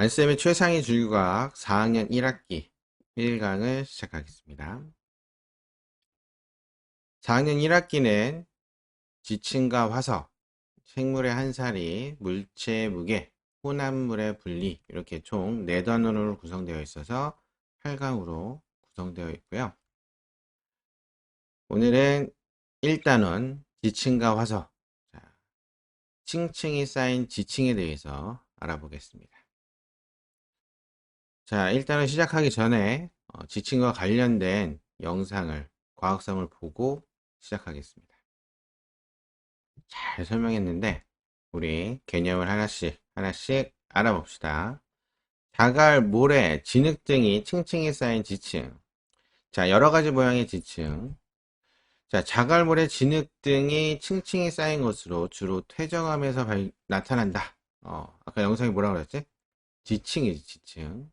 안쌤의 최상위 줄과학 4학년 1학기 1강을 시작하겠습니다. 4학년 1학기는 지층과 화석, 생물의 한살이, 물체 무게, 혼합물의 분리 이렇게 총 4단원으로 구성되어 있어서 8강으로 구성되어 있고요. 오늘은 1단원 지층과 화석, 층층이 쌓인 지층에 대해서 알아보겠습니다. 자, 일단은 시작하기 전에 지층과 관련된 영상을, 과학성을 보고 시작하겠습니다. 잘 설명했는데 우리 개념을 하나씩 알아봅시다. 자갈, 모래, 진흙 등이 층층이 쌓인 지층. 자, 여러 가지 모양의 지층. 자, 자갈, 모래, 진흙 등이 층층이 쌓인 것으로 주로 퇴적암에서 나타난다. 아까 영상이 뭐라고 그랬지? 지층이지, 지층.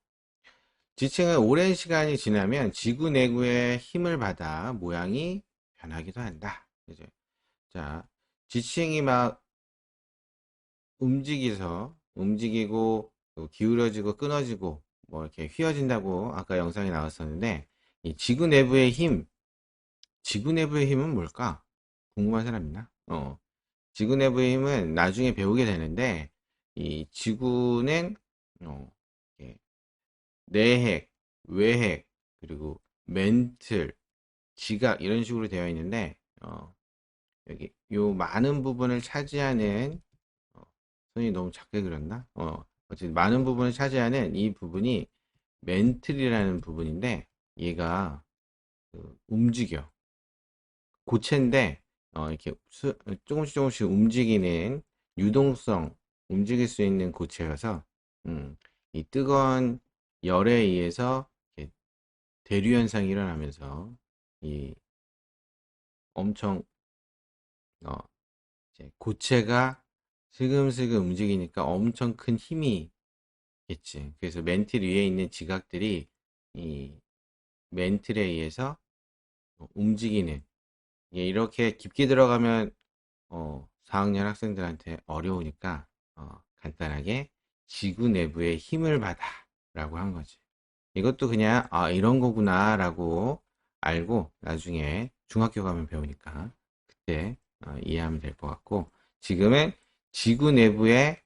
지층은 오랜 시간이 지나면 지구 내부의 힘을 받아 모양이 변하기도 한다. 이제 자, 지층이 막 움직이고 또 기울어지고 끊어지고 뭐 이렇게 휘어진다고 아까 영상이 나왔었는데 이 지구 내부의 힘은 뭘까? 궁금한 사람 있나? 지구 내부의 힘은 나중에 배우게 되는데 이 지구는 이렇게 내핵, 외핵, 그리고 멘틀, 지각 이런 식으로 되어 있는데 여기 요 많은 부분을 차지하는 손이 너무 작게 그렸나? 어쨌든 많은 부분을 차지하는 이 부분이 멘틀이라는 부분인데 얘가 움직여 고체인데 이렇게 조금씩 움직이는 유동성 움직일 수 있는 고체여서 이 뜨거운 열에 의해서 이렇게 대류 현상이 일어나면서 이 엄청 이제 고체가 슬금슬금 움직이니까 엄청 큰 힘이 겠지. 그래서 멘틀 위에 있는 지각들이 이 멘틀에 의해서 움직이는, 이렇게 깊게 들어가면 4학년 학생들한테 어려우니까 간단하게 지구 내부의 힘을 받아 라고 한 거지. 이것도 그냥 이런 거구나 라고 알고 나중에 중학교 가면 배우니까 그때 이해하면 될 것 같고, 지금은 지구 내부의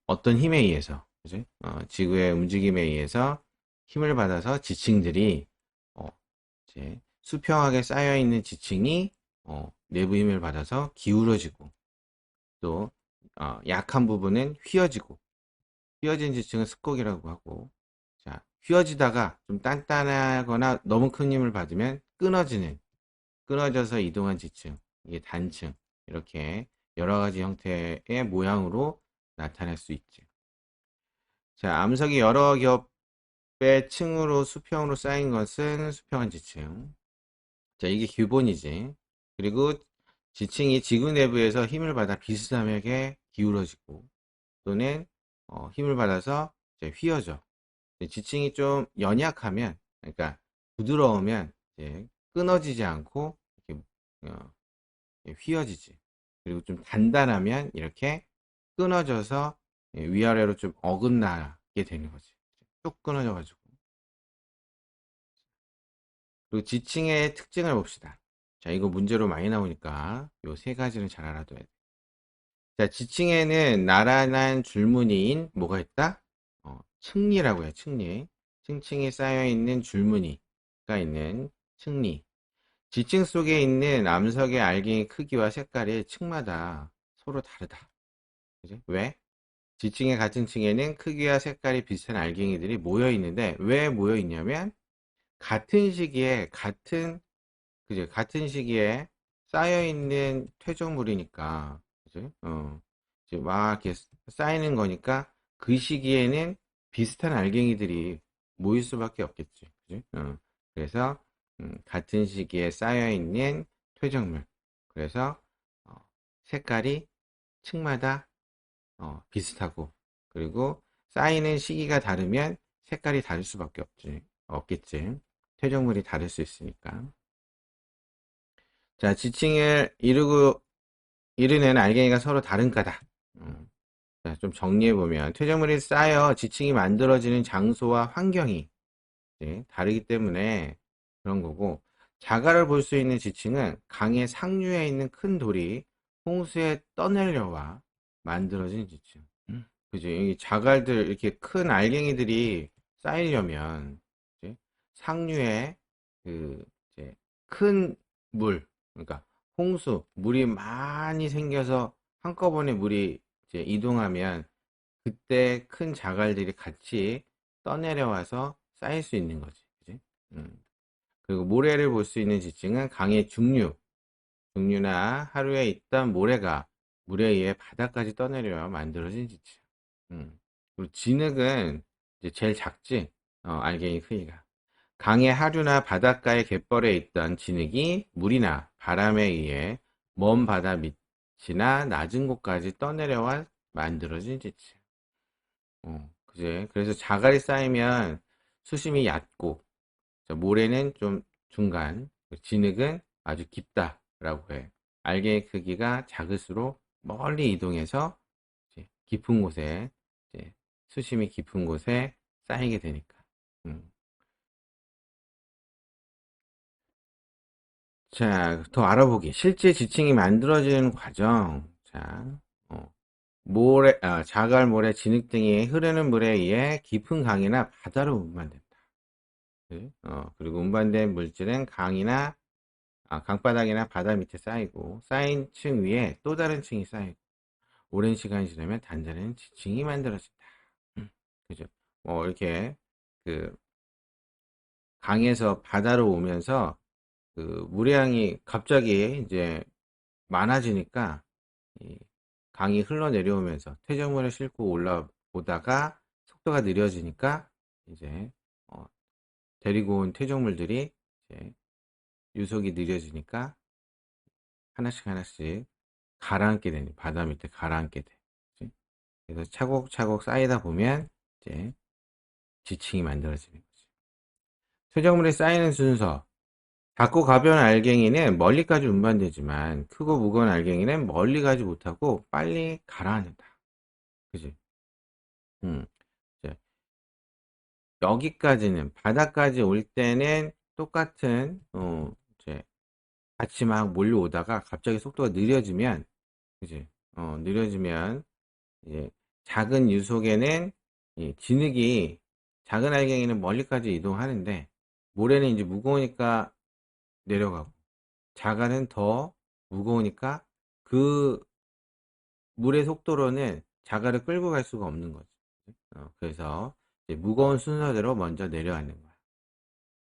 어떤 힘에 의해서, 그지? 지구의 움직임에 의해서 힘을 받아서 지층들이 어, 이제 수평하게 쌓여 있는 지층이 내부 힘을 받아서 기울어지고, 또 약한 부분은 휘어진 지층은 습곡이라고 하고, 자, 휘어지다가 좀 단단하거나 너무 큰 힘을 받으면 끊어져서 이동한 지층, 이게 단층, 이렇게 여러 가지 형태의 모양으로 나타날 수 있지. 자, 암석이 여러 겹의 층으로 수평으로 쌓인 것은 수평한 지층. 자, 이게 기본이지. 그리고 지층이 지구 내부에서 힘을 받아 비스듬하게 기울어지고, 또는 힘을 받아서 이제 휘어져. 지층이 좀 연약하면, 그러니까 부드러우면 이제 끊어지지 않고 이렇게 휘어지지. 그리고 좀 단단하면 이렇게 끊어져서 위아래로 좀 어긋나게 되는 거지. 쭉 끊어져가지고. 그리고 지층의 특징을 봅시다. 자, 이거 문제로 많이 나오니까 요 세 가지는 잘 알아둬야 돼. 자, 지층에는 나란한 줄무늬인 뭐가 있다? 층리라고 해요. 층리. 층층이 쌓여있는 줄무늬가 있는 층리. 지층 속에 있는 암석의 알갱이 크기와 색깔이 층마다 서로 다르다. 그지? 왜? 지층의 같은 층에는 크기와 색깔이 비슷한 알갱이들이 모여 있는데, 왜 모여 있냐면 같은 시기에 같은 시기에 쌓여 있는 퇴적물이니까, 그지? 이제 막 이렇게 쌓이는 거니까 그 시기에는 비슷한 알갱이들이 모일 수밖에 없겠지, 그지? 그래서 같은 시기에 쌓여 있는 퇴적물. 그래서 색깔이 층마다 비슷하고, 그리고 쌓이는 시기가 다르면 색깔이 다를 수밖에 없겠지. 퇴적물이 다를 수 있으니까. 자, 지층을 이루는 알갱이가 서로 다른 까다. 자, 좀 정리해보면, 퇴적물이 쌓여 지층이 만들어지는 장소와 환경이 다르기 때문에 그런 거고, 자갈을 볼 수 있는 지층은 강의 상류에 있는 큰 돌이 홍수에 떠내려와 만들어진 지층. 그죠? 이 자갈들, 이렇게 큰 알갱이들이 쌓이려면, 이제 상류에 그, 이제 큰 물, 그러니까 홍수, 물이 많이 생겨서 한꺼번에 물이 이제 이동하면 그때 큰 자갈들이 같이 떠내려와서 쌓일 수 있는 거지. 그지? 그리고 모래를 볼 수 있는 지층은 강의 중류나 하류에 있던 모래가 물에 의해 바닥까지 떠내려와 만들어진 지층. 그리고 진흙은 이제 제일 작지, 알갱이 크기가. 강의 하류나 바닷가의 갯벌에 있던 진흙이 물이나 바람에 의해 먼 바다 밑이나 낮은 곳까지 떠내려와 만들어진 지층. 그제. 그래서 자갈이 쌓이면 수심이 얕고, 모래는 좀 중간, 진흙은 아주 깊다라고 해. 알갱이 크기가 작을수록 멀리 이동해서 이제 깊은 곳에, 이제 수심이 깊은 곳에 쌓이게 되니까. 음. 자, 더 알아보기. 실제 지층이 만들어지는 과정. 자, 자갈, 모래, 진흙 등이 흐르는 물에 의해 깊은 강이나 바다로 운반된다. 그리고 운반된 물질은 강바닥이나 바다 밑에 쌓이고, 쌓인 층 위에 또 다른 층이 쌓이고, 오랜 시간이 지나면 단단한 지층이 만들어진다. 그죠? 이렇게, 그, 강에서 바다로 오면서, 그, 물의 양이 갑자기 이제 많아지니까, 이 강이 흘러내려오면서 퇴적물을 싣고 올라오다가 속도가 느려지니까, 이제, 데리고 온 퇴적물들이 이제 유속이 느려지니까 하나씩 하나씩 가라앉게 되니 바다 밑에 가라앉게 돼. 그치? 그래서 차곡차곡 쌓이다 보면 이제 지층이 만들어지는 거지. 퇴적물이 쌓이는 순서. 작고 가벼운 알갱이는 멀리까지 운반되지만 크고 무거운 알갱이는 멀리 가지 못하고 빨리 가라앉는다. 그지? 음. 이제 여기까지는 바다까지 올 때는 똑같은 이제 같이 막 몰려오다가 갑자기 속도가 느려지면 그지? 느려지면 이제 작은 유속에는 이 진흙이 작은 알갱이는 멀리까지 이동하는데 모래는 이제 무거우니까 내려가고 자갈은 더 무거우니까 그 물의 속도로는 자갈을 끌고 갈 수가 없는 거지. 그래서 이제 무거운 순서대로 먼저 내려가는 거야.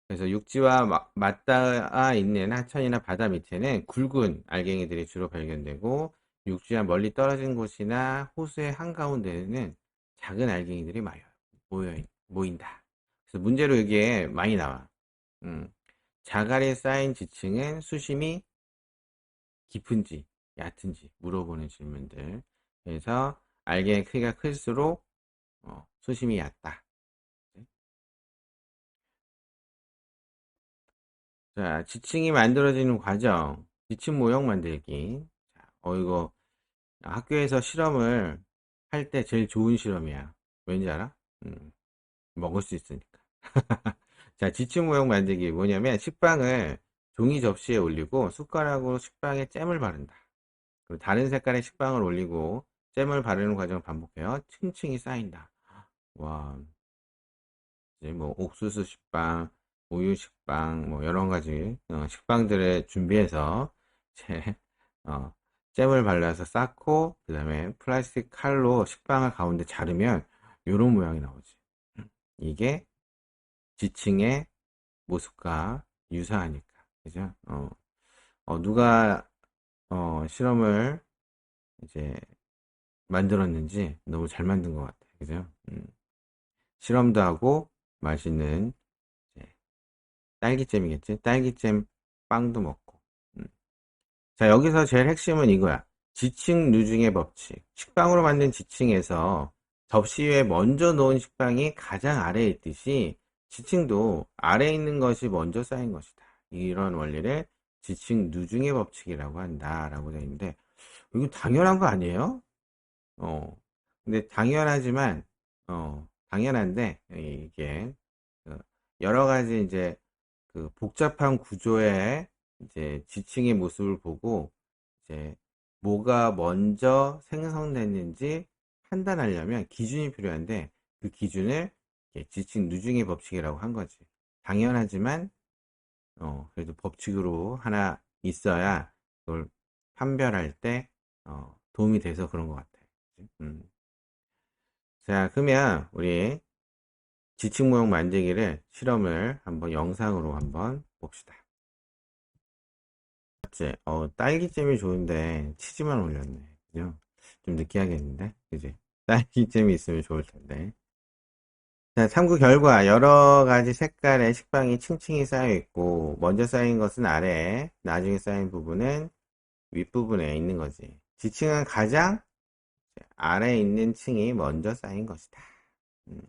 그래서 육지와 맞닿아 있는 하천이나 바다 밑에는 굵은 알갱이들이 주로 발견되고 육지와 멀리 떨어진 곳이나 호수의 한가운데에는 작은 알갱이들이 모인다. 그래서 문제로 이게 많이 나와. 음, 자갈이 쌓인 지층은 수심이 깊은지 얕은지 물어보는 질문들. 그래서 알갱이 크기가 클수록 수심이 얕다. 자, 지층이 만들어지는 과정, 지층 모형 만들기. 자, 이거 학교에서 실험을 할 때 제일 좋은 실험이야. 왠지 알아? 먹을 수 있으니까. 자, 지층 모형 만들기 뭐냐면 식빵을 종이 접시에 올리고 숟가락으로 식빵에 잼을 바른다. 그리고 다른 색깔의 식빵을 올리고 잼을 바르는 과정을 반복해요. 층층이 쌓인다. 와, 이제 뭐 옥수수 식빵, 우유 식빵, 뭐 여러 가지 식빵들을 준비해서 이제 어, 잼을 발라서 쌓고 그 다음에 플라스틱 칼로 식빵을 가운데 자르면 이런 모양이 나오지. 이게 지층의 모습과 유사하니까, 그죠? 누가 실험을 이제 만들었는지 너무 잘 만든 것 같아, 그죠? 실험도 하고 맛있는 이제 딸기잼이겠지? 딸기잼 빵도 먹고. 음. 자, 여기서 제일 핵심은 이거야. 지층 누중의 법칙. 식빵으로 만든 지층에서 접시 위에 먼저 놓은 식빵이 가장 아래에 있듯이 지층도 아래에 있는 것이 먼저 쌓인 것이다. 이런 원리를 지층 누중의 법칙이라고 한다라고 되어 있는데 이거 당연한 거 아니에요? 어. 근데 당연하지만, 당연한데, 이게, 그 여러 가지 이제 그 복잡한 구조의 이제 지층의 모습을 보고, 이제 뭐가 먼저 생성됐는지 판단하려면 기준이 필요한데, 그 기준을 이렇게 지층 누중의 법칙이라고 한 거지. 당연하지만, 그래도 법칙으로 하나 있어야 그걸 판별할 때, 도움이 돼서 그런 것 같아. 그치? 자, 그러면 우리 지층 모형 만들기를 실험을 한번 영상으로 한번 봅시다. 맞지? 딸기잼이 좋은데 치즈만 올렸네. 그죠? 좀 느끼하겠는데? 그지? 딸기잼이 있으면 좋을 텐데. 자, 탐구 결과 여러 가지 색깔의 식빵이 층층이 쌓여 있고 먼저 쌓인 것은 아래에, 나중에 쌓인 부분은 윗부분에 있는 거지. 지층은 가장 아래에 있는 층이 먼저 쌓인 것이다. 음,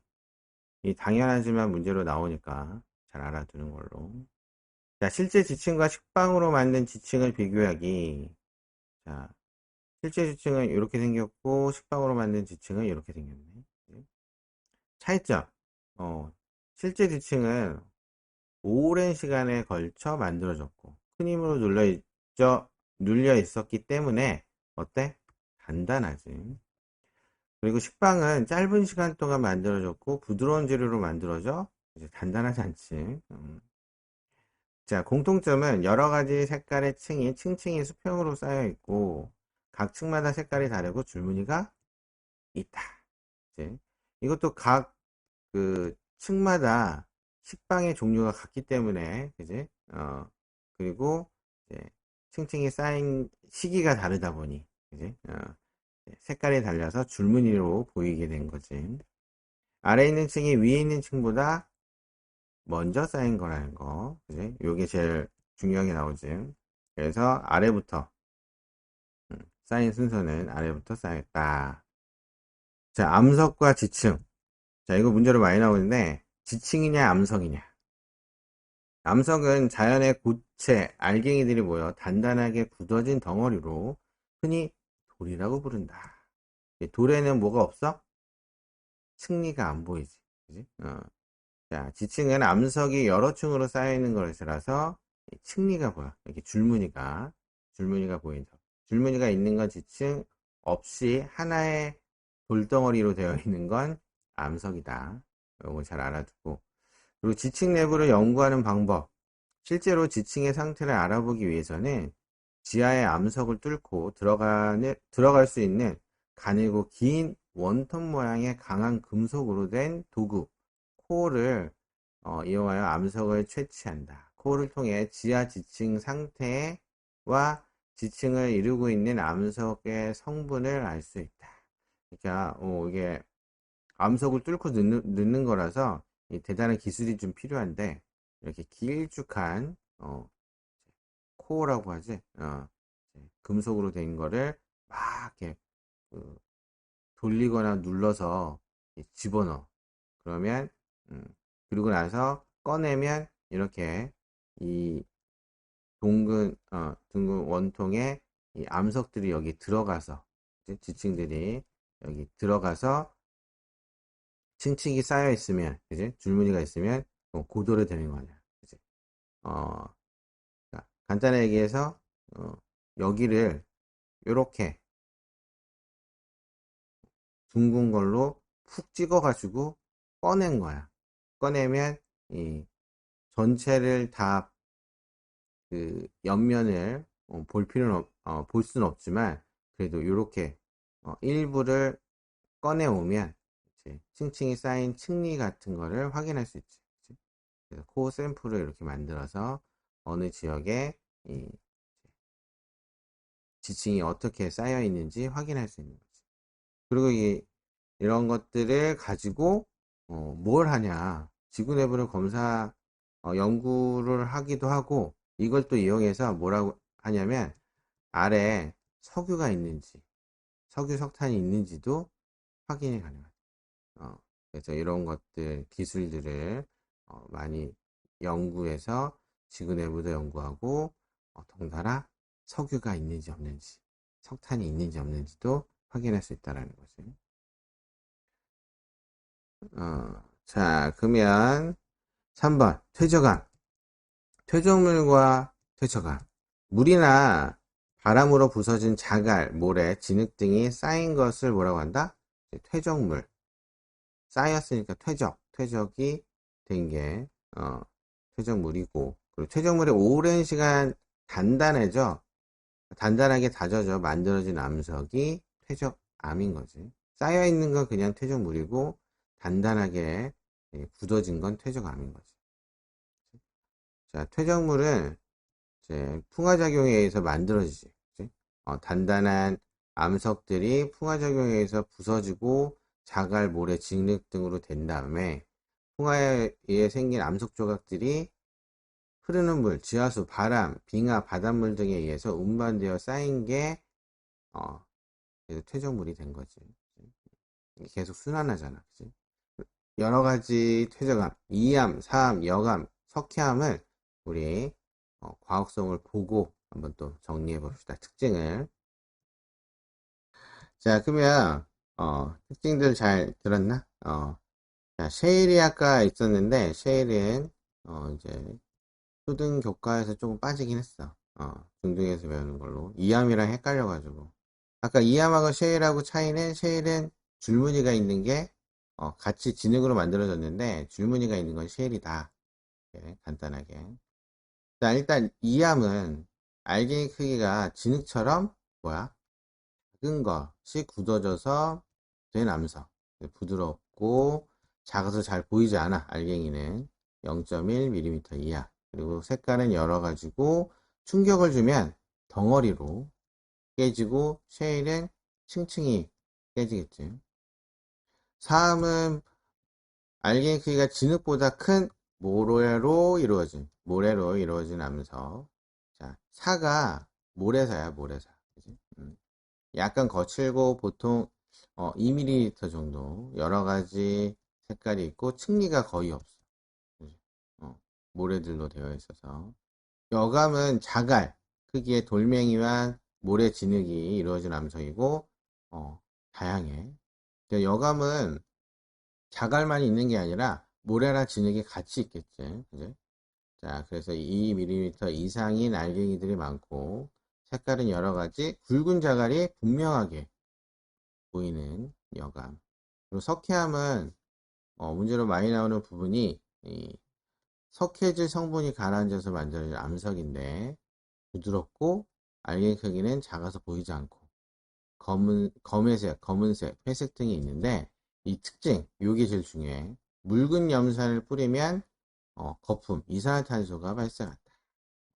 이 당연하지만 문제로 나오니까 잘 알아두는 걸로. 자, 실제 지층과 식빵으로 만든 지층을 비교하기. 자, 실제 지층은 이렇게 생겼고 식빵으로 만든 지층은 이렇게 생겼네. 차이점. 어, 실제 지층은 오랜 시간에 걸쳐 만들어졌고 큰 힘으로 눌려 있었기 때문에 어때? 단단하지. 그리고 식빵은 짧은 시간 동안 만들어졌고 부드러운 재료로 만들어져 이제 단단하지 않지. 자, 공통점은 여러 가지 색깔의 층이 층층이 수평으로 쌓여 있고 각 층마다 색깔이 다르고 줄무늬가 있다. 이제 이것도 각 그 층마다 식빵의 종류가 같기 때문에 그지? 그리고 이제 층층이 쌓인 시기가 다르다 보니 그지? 색깔이 달라서 줄무늬로 보이게 된 거지. 아래 있는 층이 위에 있는 층보다 먼저 쌓인 거라는 거. 그지? 요게 제일 중요하게 나오지. 그래서 아래부터 쌓인 순서는 아래부터 쌓였다. 자, 암석과 지층. 자, 이거 문제로 많이 나오는데 지층이냐 암석이냐. 암석은 자연의 고체, 알갱이들이 모여 단단하게 굳어진 덩어리로 흔히 돌이라고 부른다. 돌에는 뭐가 없어? 층리가 안 보이지. 그지? 자, 지층은 암석이 여러 층으로 쌓여 있는 것이라서 층리가 보여. 이렇게 줄무늬가 보인다. 줄무늬가 있는 건 지층, 없이 하나의 돌덩어리로 되어 있는 건 암석이다. 이거 잘 알아두고. 그리고 지층 내부를 연구하는 방법. 실제로 지층의 상태를 알아보기 위해서는 지하의 암석을 뚫고 들어갈 수 있는 가늘고 긴 원톱 모양의 강한 금속으로 된 도구, 코어를 이용하여 암석을 채취한다. 코어를 통해 지하 지층 상태와 지층을 이루고 있는 암석의 성분을 알 수 있다. 그러니까 이게 암석을 뚫고 넣는 거라서 대단한 기술이 좀 필요한데 이렇게 길쭉한 코어라고 하지. 금속으로 된 거를 막 이렇게 그 돌리거나 눌러서 집어넣어. 그러면 그리고 나서 꺼내면 이렇게 이 둥근 원통에 이 암석들이 여기 들어가서 지층들이 여기 들어가서 층층이 쌓여 있으면 그지? 줄무늬가 있으면 고도로 되는 거냐. 그지? 어, 간단하게 얘기해서 여기를 이렇게 둥근 걸로 푹 찍어 가지고 꺼낸 거야. 꺼내면 이 전체를 다 그 옆면을 볼 수는 없지만 그래도 이렇게 일부를 꺼내 오면 이제 층층이 쌓인 층리 같은 거를 확인할 수 있지. 그치? 그래서 코어 샘플을 이렇게 만들어서 어느 지역에 이 지층이 어떻게 쌓여 있는지 확인할 수 있는 거지. 그리고 이런 것들을 가지고 뭘 하냐? 지구 내부를 연구를 하기도 하고 이걸 또 이용해서 뭐라고 하냐면 아래 석유가 있는지, 석유, 석탄이 있는지도 확인이 가능하다. 그래서 이런 것들, 기술들을 많이 연구해서 지구 내부도 연구하고 덩달아 석유가 있는지 없는지, 석탄이 있는지 없는지도 확인할 수 있다는 거지. 자, 그러면 3번 퇴적암. 퇴적물과 퇴적암. 물이나 바람으로 부서진 자갈, 모래, 진흙 등이 쌓인 것을 뭐라고 한다? 퇴적물. 쌓였으니까 퇴적이 된 게, 퇴적물이고. 그리고 퇴적물이 오랜 시간 단단해져, 단단하게 다져져 만들어진 암석이 퇴적암인 거지. 쌓여있는 건 그냥 퇴적물이고, 단단하게 굳어진 건 퇴적암인 거지. 자, 퇴적물은 이제 풍화작용에 의해서 만들어지지. 그치? 단단한 암석들이 풍화작용에 의해서 부서지고 자갈, 모래, 진흙 등으로 된 다음에 풍화에 의해 생긴 암석 조각들이 흐르는 물, 지하수, 바람, 빙하, 바닷물 등에 의해서 운반되어 쌓인 게 그래서 퇴적물이 된 거지. 계속 순환하잖아. 그치? 여러 가지 퇴적암, 이암, 사암, 여암, 석회암을 우리 과학성을 보고 한번 또 정리해 봅시다. 특징을. 자, 그러면 특징들 잘 들었나? 자, 셰일이 아까 있었는데 셰일은 이제 초등 교과에서 조금 빠지긴 했어. 중등에서 배우는 걸로. 이암이랑 헷갈려가지고. 아까 이암하고 셰일하고 차이는 셰일은 줄무늬가 있는 게 같이 진흙으로 만들어졌는데 줄무늬가 있는 건 셰일이다. 이렇게 간단하게. 자, 일단 이암은 알갱이 크기가 진흙처럼 뭐야? 작은 것이 굳어져서 된 암석. 부드럽고 작아서 잘 보이지 않아. 알갱이는 0.1mm 이하. 그리고 색깔은 여러 가지고 충격을 주면 덩어리로 깨지고 쉐일은 층층이 깨지겠지. 사암은 알갱이 크기가 진흙보다 큰 모래로 이루어진 암석. 자, 사가 모래사야, 모래사. 그지? 약간 거칠고 보통 2mm 정도 여러 가지 색깔이 있고 층리가 거의 없어. 그지? 모래들로 되어 있어서. 여감은 자갈 크기의 돌멩이와 모래 진흙이 이루어진 암석이고 다양해. 여감은 자갈만 있는 게 아니라 모래랑 진흙이 같이 있겠지. 그지? 자, 그래서 2mm 이상인 알갱이들이 많고 색깔은 여러 가지 굵은 자갈이 분명하게 보이는 여감. 그리고 석회암은 문제로 많이 나오는 부분이 이 석회질 성분이 가라앉아서 만들어진 암석인데 부드럽고 알갱이 크기는 작아서 보이지 않고 검은색, 회색 등이 있는데 이 특징, 요게 제일 중요해. 묽은 염산을 뿌리면 거품, 이산화탄소가 발생한다.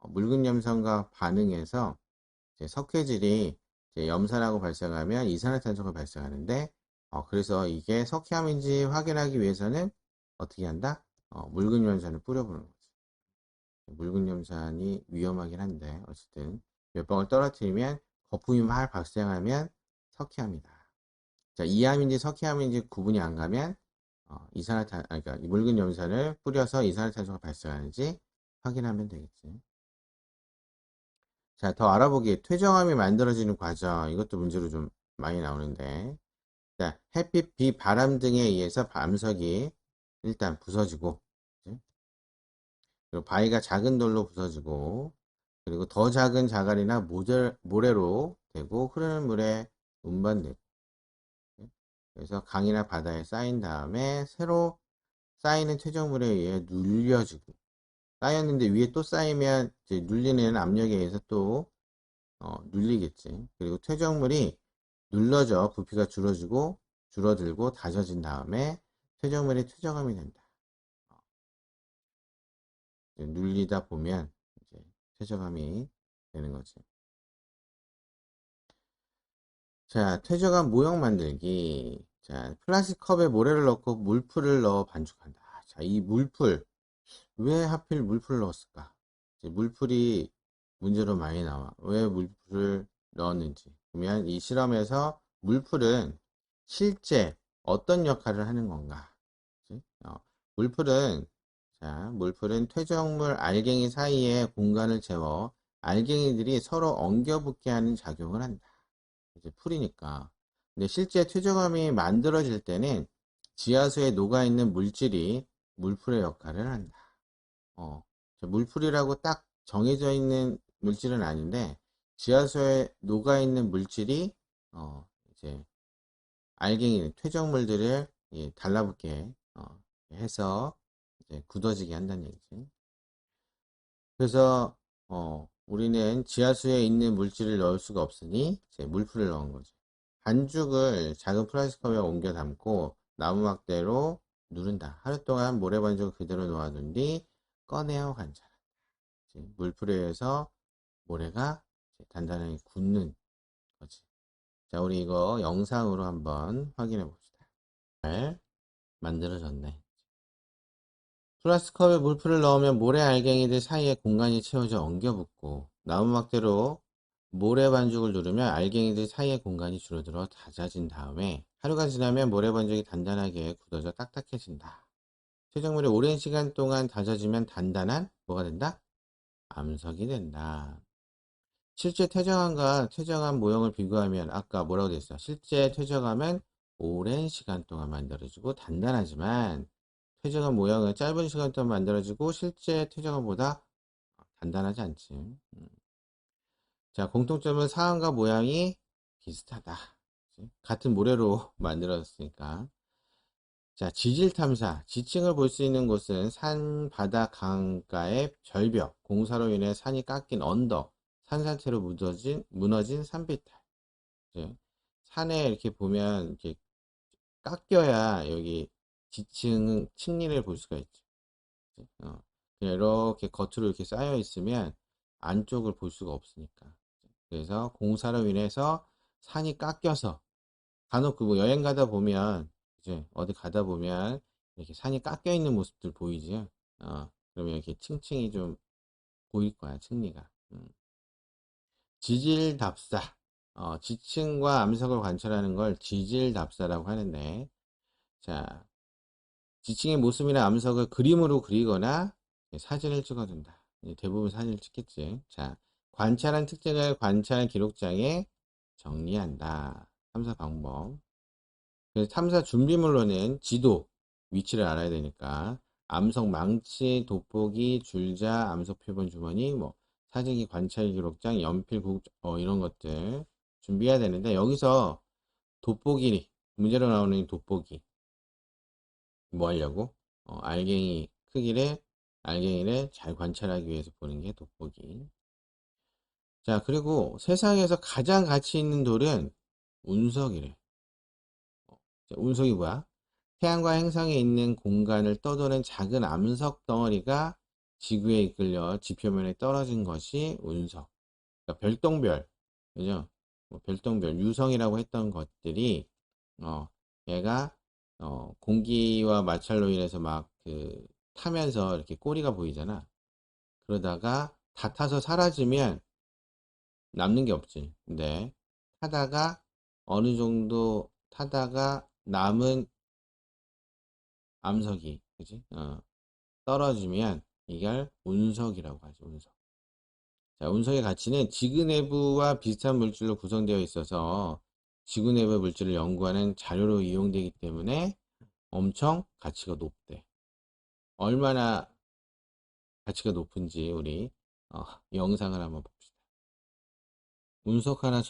묽은 염산과 반응해서 이제 석회질이 이제 염산하고 발생하면 이산화탄소가 발생하는데 그래서 이게 석회암인지 확인하기 위해서는 어떻게 한다? 묽은 염산을 뿌려보는 거지. 묽은 염산이 위험하긴 한데 어쨌든 몇 방울 떨어뜨리면 거품이 막 발생하면 석회암이다. 자, 이암인지 석회암인지 구분이 안 가면 그러니까 묽은 염산을 뿌려서 이산화탄소가 발생하는지 확인하면 되겠지. 자, 더 알아보기. 퇴적암이 만들어지는 과정. 이것도 문제로 좀 많이 나오는데. 자, 햇빛, 비, 바람 등에 의해서 암석이 일단 부서지고, 그치? 그리고 바위가 작은 돌로 부서지고, 그리고 더 작은 자갈이나 모래로 되고, 흐르는 물에 운반되고, 그래서 강이나 바다에 쌓인 다음에 새로 쌓이는 퇴적물에 의해 눌려지고, 쌓였는데 위에 또 쌓이면 이제 눌리는 압력에 의해서 또 눌리겠지. 그리고 퇴적물이 눌러져 부피가 줄어들고 다져진 다음에 퇴적물이 퇴적암이 된다. 눌리다 보면 이제 퇴적암이 되는 거지. 자, 퇴적암 모형 만들기. 자, 플라스틱 컵에 모래를 넣고 물풀을 넣어 반죽한다. 자, 이 물풀 왜 하필 물풀을 넣었을까? 이제 물풀이 문제로 많이 나와. 왜 물풀을 넣었는지. 그러면 이 실험에서 물풀은 실제 어떤 역할을 하는 건가? 그치? 물풀은 물풀은 퇴적물 알갱이 사이에 공간을 채워 알갱이들이 서로 엉겨붙게 하는 작용을 한다. 이제 풀이니까. 근데 실제 퇴적암이 만들어질 때는 지하수에 녹아있는 물질이 물풀의 역할을 한다. 물풀이라고 딱 정해져 있는 물질은 아닌데, 지하수에 녹아있는 물질이, 이제, 알갱이, 퇴적물들을 달라붙게, 해서, 이제 굳어지게 한다는 얘기지. 그래서, 우리는 지하수에 있는 물질을 넣을 수가 없으니, 이제 물풀을 넣은 거죠. 반죽을 작은 플라스틱 컵에 옮겨 담고, 나무 막대로 누른다. 하루 동안 모래 반죽을 그대로 놓아둔 뒤, 꺼내어 관찰. 물풀에 의해서 모래가 단단하게 굳는 거지. 자, 우리 이거 영상으로 한번 확인해 봅시다. 잘 만들어졌네. 플라스틱 컵에 물풀을 넣으면 모래 알갱이들 사이에 공간이 채워져 엉겨붙고, 나무막대로 모래 반죽을 누르면 알갱이들 사이에 공간이 줄어들어 잦아진 다음에 하루가 지나면 모래 반죽이 단단하게 굳어져 딱딱해진다. 퇴적물이 오랜 시간 동안 다져지면 단단한 뭐가 된다? 암석이 된다. 실제 퇴적암과 퇴적암 모형을 비교하면 아까 뭐라고 돼 있어? 실제 퇴적암은 오랜 시간 동안 만들어지고 단단하지만 퇴적암 모형은 짧은 시간 동안 만들어지고 실제 퇴적암보다 단단하지 않지. 자, 공통점은 사암과 모양이 비슷하다. 그치? 같은 모래로 만들어졌으니까. 자, 지질 탐사. 지층을 볼 수 있는 곳은 산, 바다, 강가의 절벽, 공사로 인해 산이 깎인 언덕, 산 상태로 무너진 산비탈. 이제 산에 이렇게 보면 이렇게 깎여야 여기 지층 층리를 볼 수가 있죠. 그냥 이렇게 겉으로 이렇게 쌓여 있으면 안쪽을 볼 수가 없으니까. 그래서 공사로 인해서 산이 깎여서 간혹 그뭐 여행 가다 보면 이제 어디 가다 보면 이렇게 산이 깎여 있는 모습들 보이지? 그러면 이렇게 층층이 좀 보일 거야, 층리가. 지질 답사. 지층과 암석을 관찰하는 걸 지질 답사라고 하는데, 자, 지층의 모습이나 암석을 그림으로 그리거나 사진을 찍어둔다. 대부분 사진을 찍겠지. 자, 관찰한 특징을 관찰 기록장에 정리한다. 탐사 방법. 그래서 탐사 준비물로는 지도, 위치를 알아야 되니까, 암석 망치, 돋보기, 줄자, 암석 표본 주머니, 뭐, 사진기, 관찰 기록장, 연필, 이런 것들 준비해야 되는데, 여기서 돋보기, 문제로 나오는 돋보기, 뭐 하려고? 알갱이를 잘 관찰하기 위해서 보는 게 돋보기. 자, 그리고 세상에서 가장 가치 있는 돌은 운석이래. 자, 운석이 뭐야? 태양과 행성에 있는 공간을 떠도는 작은 암석 덩어리가 지구에 이끌려 지표면에 떨어진 것이 운석. 그러니까 별똥별, 그죠? 별똥별, 유성이라고 했던 것들이, 어, 얘가, 공기와 마찰로 인해서 막, 타면서 이렇게 꼬리가 보이잖아. 그러다가 다 타서 사라지면 남는 게 없지. 근데, 타다가, 어느 정도 타다가 남은 암석이, 그지? 떨어지면 이걸 운석이라고 하죠. 운석. 자, 운석의 가치는 지구 내부와 비슷한 물질로 구성되어 있어서 지구 내부 물질을 연구하는 자료로 이용되기 때문에 엄청 가치가 높대. 얼마나 가치가 높은지 우리 영상을 한번 봅시다. 운석 하나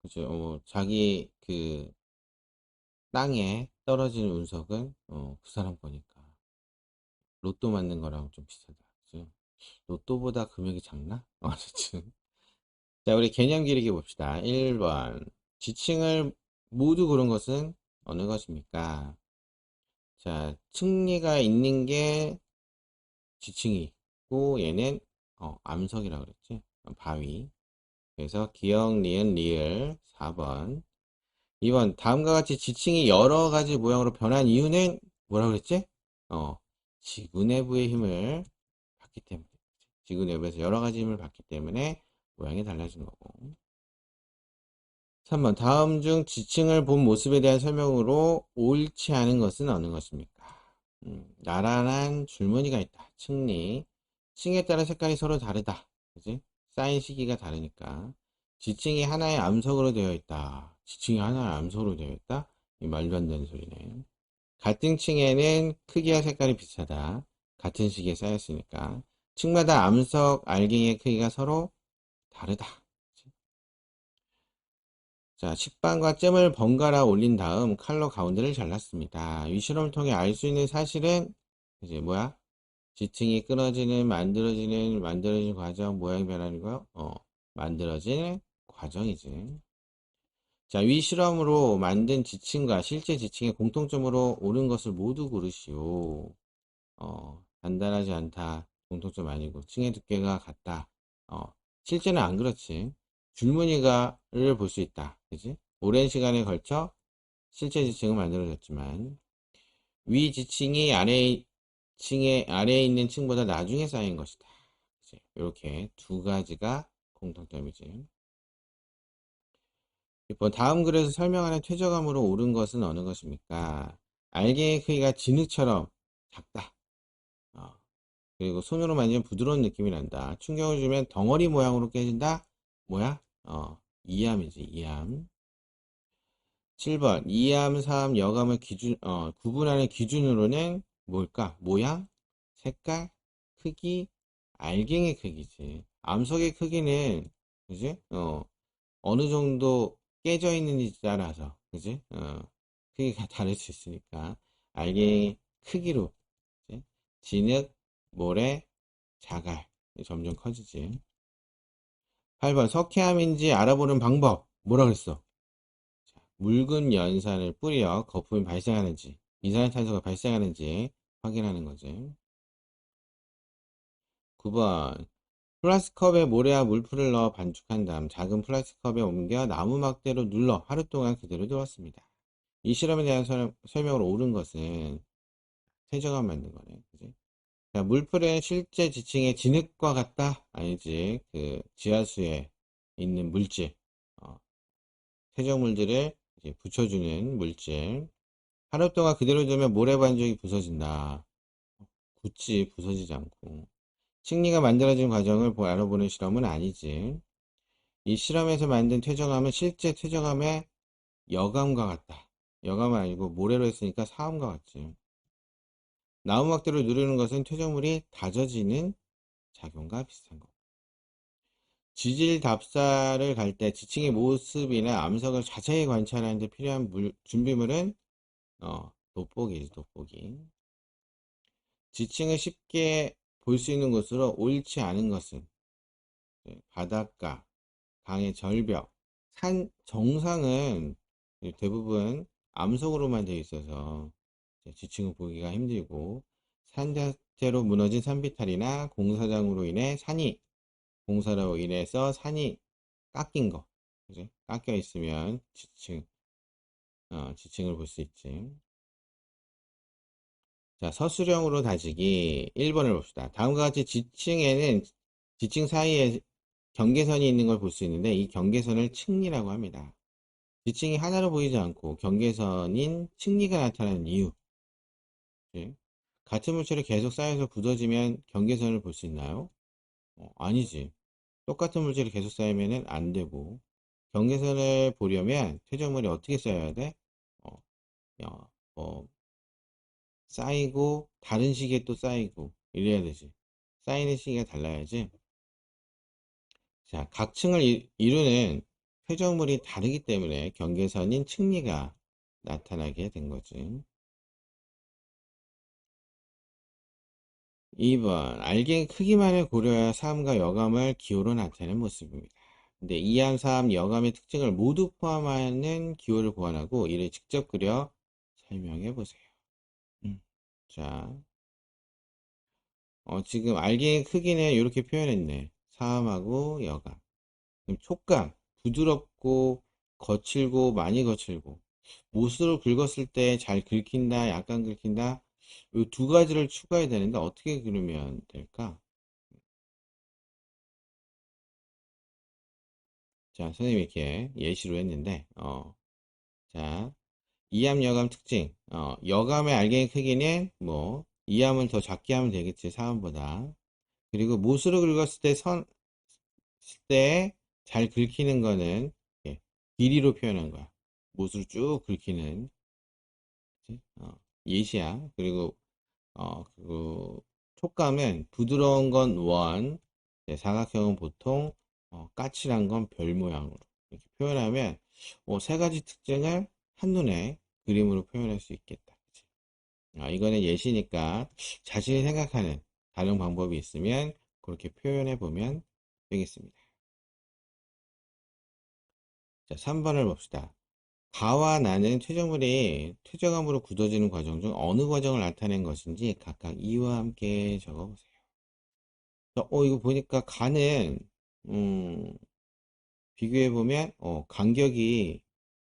그죠? 자기 땅에 떨어진 운석은 그 사람 거니까 로또 맞는 거랑 좀 비슷하다. 그죠? 로또보다 금액이 작나? 어쨌든. 자, 우리 개념 기르기 봅시다. 1번. 지층을 모두 고른 것은 어느 것입니까? 자, 층리가 있는 게 지층이 있고, 얘는, 암석이라고 그랬지? 바위. 그래서 기억, 니은, 리을 4번. 2번. 다음과 같이 지층이 여러 가지 모양으로 변한 이유는 뭐라고 그랬지? 어, 지구 내부의 힘을 받기 때문에. 지구 내부에서 여러 가지 힘을 받기 때문에 모양이 달라진 거고. 3번. 다음 중 지층을 본 모습에 대한 설명으로 옳지 않은 것은 어느 것입니까? 나란한 줄무늬가 있다. 층리. 층에 따라 색깔이 서로 다르다. 그지? 쌓인 시기가 다르니까. 지층이 하나의 암석으로 되어 있다. 지층이 하나의 암석으로 되어 있다. 이 말도 안 되는 소리네. 같은 층에는 크기와 색깔이 비슷하다. 같은 시기에 쌓였으니까. 층마다 암석 알갱이의 크기가 서로 다르다. 자, 식빵과 잼을 번갈아 올린 다음 칼로 가운데를 잘랐습니다. 이 실험을 통해 알 수 있는 사실은 이제 뭐야? 지층이 끊어지는, 만들어지는 과정, 모양이 변하는 거, 만들어지는 과정이지. 자, 위 실험으로 만든 지층과 실제 지층의 공통점으로 옳은 것을 모두 고르시오. 단단하지 않다. 공통점 아니고, 층의 두께가 같다. 실제는 안 그렇지. 줄무늬가를 볼 수 있다. 그지? 오랜 시간에 걸쳐 실제 지층은 만들어졌지만, 위 지층이 아래에 있는 층보다 나중에 쌓인 것이다. 이렇게 두 가지가 공통점이지. 6번 다음 글에서 설명하는 퇴적암으로 옳은 것은 어느 것입니까? 알갱이의 크기가 진흙처럼 작다. 어, 그리고 손으로 만지면 부드러운 느낌이 난다. 충격을 주면 덩어리 모양으로 깨진다. 뭐야? 이암이지, 이암. 7번 이암, 사암, 여암을 구분하는 기준으로는 뭘까? 모양, 색깔, 크기, 알갱이 크기지. 암석의 크기는 그지? 어느 정도 깨져 있는지 따라서 그지? 크기가 다를 수 있으니까 알갱이 크기로 그지? 진흙, 모래, 자갈 점점 커지지. 8번 석회암인지 알아보는 방법 뭐라 그랬어? 묽은 연산을 뿌려 거품이 발생하는지 이산화탄소가 발생하는지 확인하는 거지. 9번 플라스틱 컵에 모래와 물풀을 넣어 반죽한 다음 작은 플라스틱 컵에 옮겨 나무 막대로 눌러 하루 동안 그대로 두었습니다. 이 실험에 대한 설명으로 옳은 것은 퇴적암 만든 거네. 그지? 자, 물풀은 실제 지층의 진흙과 같다? 아니지. 그 지하수에 있는 물질, 어, 퇴적물들을 이제 붙여주는 물질. 하루 동안 그대로 두면 모래 반죽이 부서진다. 굳지 부서지지 않고. 층리가 만들어진 과정을 알아보는 실험은 아니지. 이 실험에서 만든 퇴적암은 실제 퇴적암의 여감과 같다. 여감은 아니고 모래로 했으니까 사암과 같지. 나무막대로 누르는 것은 퇴적물이 다져지는 작용과 비슷한 거. 지질 답사를 갈 때 지층의 모습이나 암석을 자세히 관찰하는 데 필요한 준비물은 돋보기지, 돋보기. 지층을 쉽게 볼 수 있는 곳으로 옳지 않은 것은 바닷가, 강의 절벽, 산 정상은 대부분 암석으로만 되어 있어서 지층을 보기가 힘들고 산 자체로 무너진 산비탈이나 공사로 인해서 산이 깎인 거, 그지? 깎여 있으면 지층을 볼 수 있지. 자, 서술형으로 다지기 1번을 봅시다. 다음과 같이 지층 사이에 경계선이 있는 걸 볼 수 있는데 이 경계선을 층리라고 합니다. 지층이 하나로 보이지 않고 경계선인 층리가 나타나는 이유. 예? 같은 물질이 계속 쌓여서 굳어지면 경계선을 볼 수 있나요? 아니지. 똑같은 물질이 계속 쌓이면 안 되고 경계선을 보려면 퇴적물이 어떻게 쌓여야 돼? 어, 어, 어, 쌓이고 다른 시기에 또 쌓이고 이래야 되지. 쌓이는 시기가 달라야지. 자, 각 층을 이루는 회전물이 다르기 때문에 경계선인 층리가 나타나게 된 거지. 2번 알갱이 크기만을 고려하여 사암과 여감을 기호로 나타낸 모습입니다. 근데 이암, 사암, 여감의 특징을 모두 포함하는 기호를 고안하고 이를 직접 그려 설명해 보세요. 자, 지금 알갱이 크기는 이렇게 표현했네. 사암하고 여감. 촉감, 부드럽고 거칠고 많이 거칠고 못으로 긁었을 때 잘 긁힌다, 약간 긁힌다. 이 두 가지를 추가해야 되는데 어떻게 그러면 될까? 자, 선생님이 이렇게 예시로 했는데, 자, 이암 여감 특징, 여감의 알갱이 크기는 뭐 이암을 더 작게 하면 되겠지, 사암보다. 그리고 못으로 긁었을 때 잘 긁히는 거는 이렇게 길이로 표현한 거야. 못으로 쭉 긁히는 그치? 예시야. 그리고 그 촉감은 부드러운 건 원, 사각형은 보통, 까칠한 건 별 모양으로 이렇게 표현하면 세 가지 특징을 한눈에 그림으로 표현할 수 있겠다. 그치? 이거는 예시니까 자신이 생각하는 다른 방법이 있으면 그렇게 표현해 보면 되겠습니다. 자, 3번을 봅시다. 가와 나는 퇴적물이 퇴적암으로 굳어지는 과정 중 어느 과정을 나타낸 것인지 각각 이유와 함께 적어보세요. 자, 이거 보니까 가는 비교해보면 간격이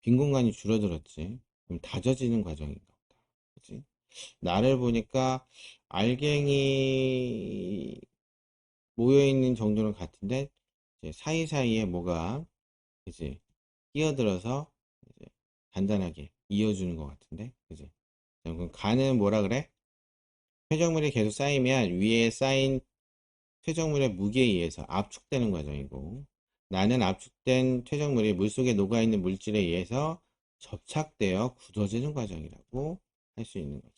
빈 공간이 줄어들었지. 그럼 다져지는 과정인가 보다. 그치? 나를 보니까 알갱이 모여있는 정도는 같은데 이제 사이사이에 뭐가 그치? 끼어들어서 이제 간단하게 이어주는 것 같은데 그치? 자, 그럼 간은 뭐라 그래? 퇴적물이 계속 쌓이면 위에 쌓인 퇴적물의 무게에 의해서 압축되는 과정이고, 나는 압축된 퇴적물이 물속에 녹아있는 물질에 의해서 접착되어 굳어지는 과정이라고 할 수 있는 거죠.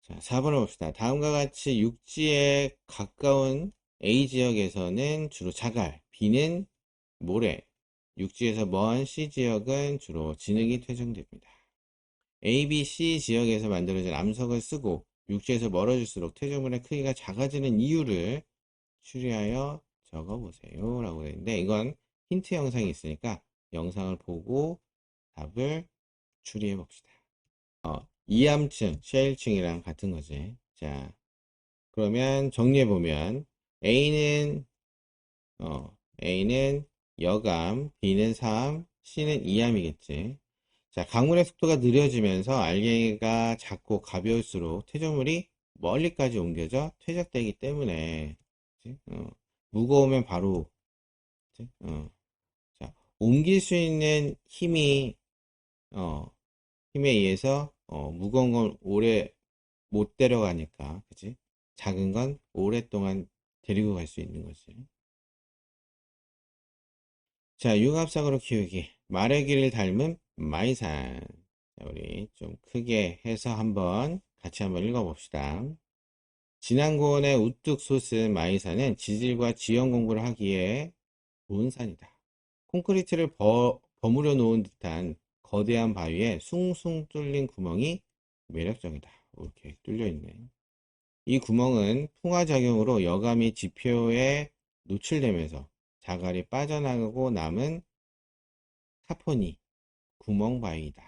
자, 4번을 봅시다. 다음과 같이 육지에 가까운 A 지역에서는 주로 자갈, B는 모래, 육지에서 먼 C 지역은 주로 진흙이 퇴적됩니다. A, B, C 지역에서 만들어진 암석을 쓰고 육지에서 멀어질수록 퇴적물의 크기가 작아지는 이유를 추리하여 적어보세요 라고 했는데 이건 힌트 영상이 있으니까 영상을 보고 답을 추리해 봅시다. 이암층, 셰일층이랑 같은 거지. 자, 그러면 정리해 보면 A는 A는 여감, B는 사암, C는 이암이겠지. 자, 강물의 속도가 느려지면서 알갱이가 작고 가벼울수록 퇴적물이 멀리까지 옮겨져 퇴적되기 때문에 그치? 무거우면 바로 그치? 자, 옮길 수 있는 어, 힘에 의해서 무거운 건 오래 못 데려가니까 그치? 작은 건 오랫동안 데리고 갈 수 있는 거지. 자, 융합상으로 키우기. 말의 길을 닮은 마이산. 자, 우리 좀 크게 해서 같이 한번 읽어봅시다. 진안고원의 우뚝 솟은 마이산은 지질과 지형 공부를 하기에 좋은 산이다. 콘크리트를 버무려 놓은 듯한 거대한 바위에 숭숭 뚫린 구멍이 매력적이다. 이렇게 뚫려 있네. 이 구멍은 풍화작용으로 여감이 지표에 노출되면서 자갈이 빠져나가고 남은 타포니 구멍바위다.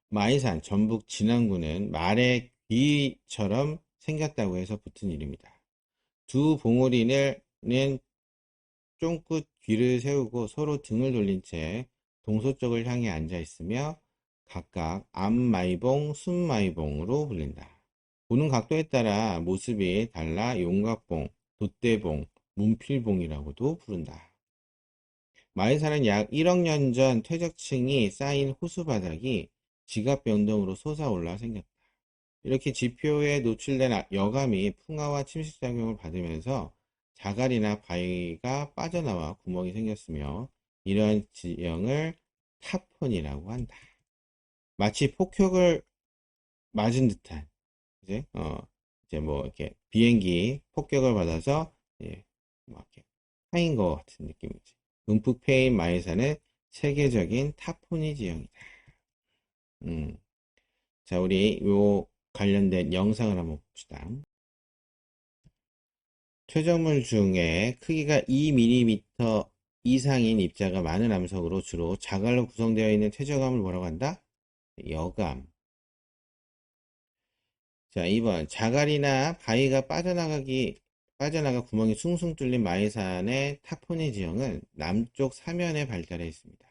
마이산 전북 진안구는 말의 귀처럼 생겼다고 해서 붙은 이름이다. 두 봉우리는 쫑긋 귀를 세우고 서로 등을 돌린 채 동서쪽을 향해 앉아 있으며 각각 앞마이봉, 순마이봉으로 불린다. 보는 각도에 따라 모습이 달라 용각봉, 돛대봉, 문필봉이라고도 부른다. 마이산은 약 1억 년 전 퇴적층이 쌓인 호수 바닥이 지각 변동으로 솟아올라 생겼다. 이렇게 지표에 노출된 여감이 풍화와 침식작용을 받으면서 자갈이나 바위가 빠져나와 구멍이 생겼으며 이러한 지형을 타폰이라고 한다. 마치 폭격을 맞은 듯한 이제 이제 뭐 이렇게 비행기 폭격을 받아서 뭐 이렇게 파인 것 같은 느낌이지. 움푹 패인 마이산은 세계적인 타포니 지형이다. 음. 자, 우리 요 관련된 영상을 한번 봅시다. 퇴적물 중에 크기가 2mm 이상인 입자가 많은 암석으로 주로 자갈로 구성되어 있는 퇴적암을 뭐라고 한다? 여감. 자, 2번. 자갈이나 바위가 빠져나가 구멍이 숭숭 뚫린 마이산의 타포니 지형은 남쪽 사면에 발달해 있습니다.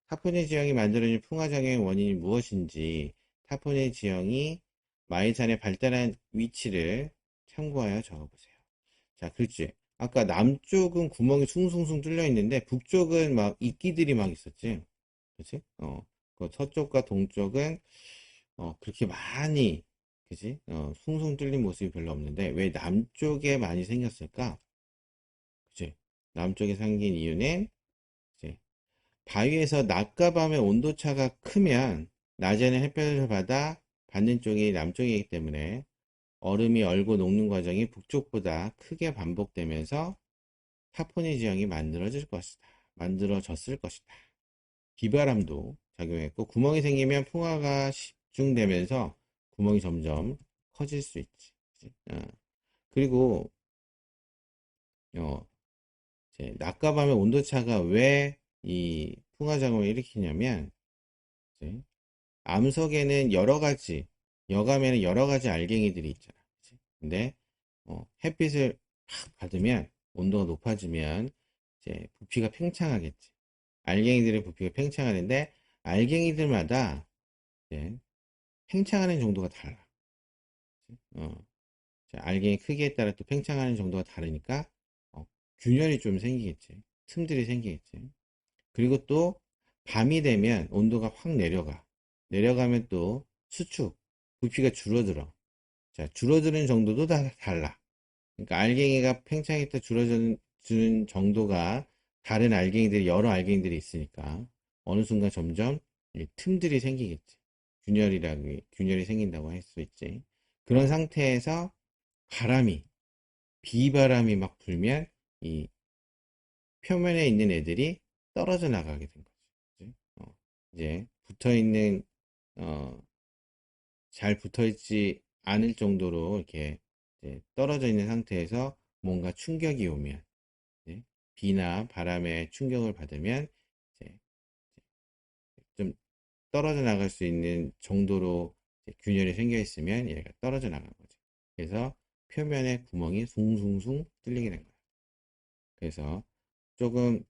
타포니 지형이 만들어진 풍화작용의 원인이 무엇인지 타포니 지형이 마이산의 발달한 위치를 참고하여 적어보세요. 자, 그렇지. 아까 남쪽은 구멍이 숭숭숭 뚫려 있는데 북쪽은 막 이끼들이 막 있었지. 그렇지? 그 서쪽과 동쪽은 그렇게 많이 그지? 숭숭 뚫린 모습이 별로 없는데 왜 남쪽에 많이 생겼을까? 그치? 남쪽에 생긴 이유는 이제 바위에서 낮과 밤의 온도차가 크면 낮에는 햇볕을 받아 받는 쪽이 남쪽이기 때문에 얼음이 얼고 녹는 과정이 북쪽보다 크게 반복되면서 타포니 지형이 만들어졌을 것이다. 비바람도 작용했고 구멍이 생기면 풍화가 집중되면서 구멍이 점점 커질 수 있지. 그리고 어, 이제 낮과 밤의 온도차가 왜 이 풍화 작용을 일으키냐면 이제 암석에는 여감에는 여러 가지 알갱이들이 있잖아. 그치? 근데 햇빛을 확 받으면 온도가 높아지면 이제 부피가 팽창하겠지. 알갱이들의 부피가 팽창하는데 알갱이들마다 이제 팽창하는 정도가 달라. 어, 자, 알갱이 크기에 따라 또 팽창하는 정도가 다르니까 어, 균열이 좀 생기겠지. 틈들이 생기겠지. 그리고 또 밤이 되면 온도가 확 내려가. 내려가면 또 수축, 부피가 줄어들어. 자, 줄어드는 정도도 다 달라. 그러니까 알갱이가 팽창했다 줄어드는 정도가 다른 알갱이들이, 여러 알갱이들이 있으니까 어느 순간 점점 틈들이 생기겠지. 균열이 생긴다고 할 수 있지. 그런 상태에서 바람이, 비바람이 막 불면 이 표면에 있는 애들이 떨어져 나가게 된 거지. 그치? 이제 붙어 있는, 어, 잘 붙어 있지 않을 정도로 이렇게 이제 떨어져 있는 상태에서 뭔가 충격이 오면, 이제 비나 바람의 충격을 받으면 이제 좀 떨어져 나갈 수 있는 정도로 균열이 생겨 있으면 얘가 떨어져 나간 거죠. 그래서 표면에 구멍이 숭숭숭 뚫리게 된 거예요. 그래서 조금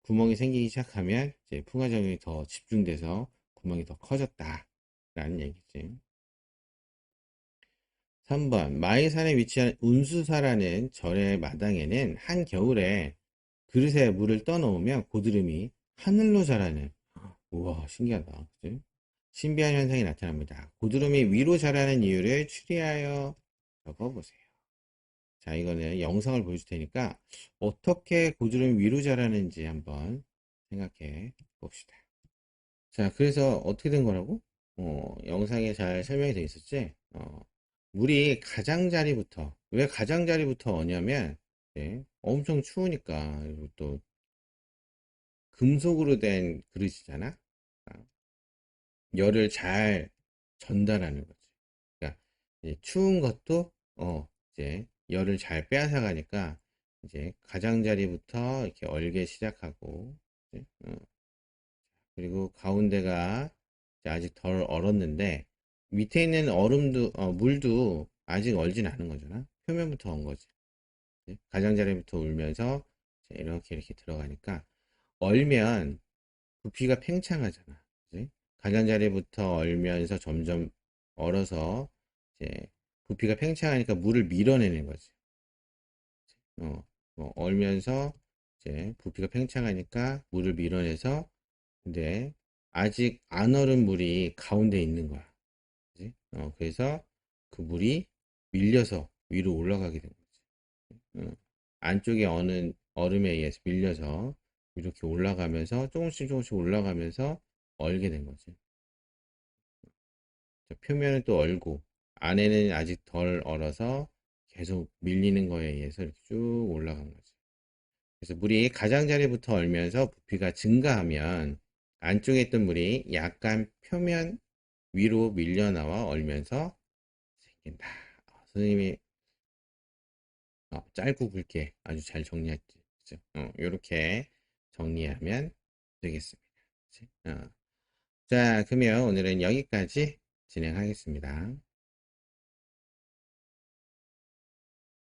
구멍이 생기기 시작하면 이제 풍화작용이 더 집중돼서 구멍이 더 커졌다 라는 얘기지. 3번 마이산에 위치한 운수사라는 절의 마당에는 한겨울에 그릇에 물을 떠놓으면 고드름이 하늘로 자라는, 우와 신기하다, 그치? 신비한 현상이 나타납니다. 고드름이 위로 자라는 이유를 추리하여 적어보세요. 자, 이거는 영상을 보여줄 테니까 어떻게 고드름이 위로 자라는지 한번 생각해 봅시다. 자, 그래서 어떻게 된 거라고? 영상에 잘 설명이 되어 있었지? 물이 가장자리부터, 왜 가장자리부터 오냐면, 네, 엄청 추우니까, 그리고 또 금속으로 된 그릇이잖아? 아, 열을 잘 전달하는 거지. 그러니까, 이제 추운 것도, 이제 열을 잘 빼앗아 가니까, 이제 가장자리부터 이렇게 얼게 시작하고, 이제, 그리고 가운데가 이제 아직 덜 얼었는데 밑에 있는 물도 아직 얼진 않은 거잖아. 표면부터 얼 거지. 가장자리부터 울면서 이렇게 들어가니까 얼면 부피가 팽창하잖아. 그치? 가장자리부터 얼면서 점점 얼어서 이제 부피가 팽창하니까 물을 밀어내는 거지. 어, 얼면서 이제 부피가 팽창하니까 물을 밀어내서, 근데 아직 안 얼은 물이 가운데 있는 거야. 그지? 그래서 그 물이 밀려서 위로 올라가게 된 거지. 안쪽에 어는 얼음에 의해서 밀려서 이렇게 올라가면서 조금씩 조금씩 올라가면서 얼게 된 거지. 표면은 또 얼고 안에는 아직 덜 얼어서 계속 밀리는 거에 의해서 이렇게 쭉 올라간 거지. 그래서 물이 가장자리부터 얼면서 부피가 증가하면 안쪽에 있던 물이 약간 표면 위로 밀려나와 얼면서 생긴다. 선생님이 짧고 굵게 아주 잘 정리했지. 그죠? 이렇게 정리하면 되겠습니다. 그치? 자, 그러면 오늘은 여기까지 진행하겠습니다.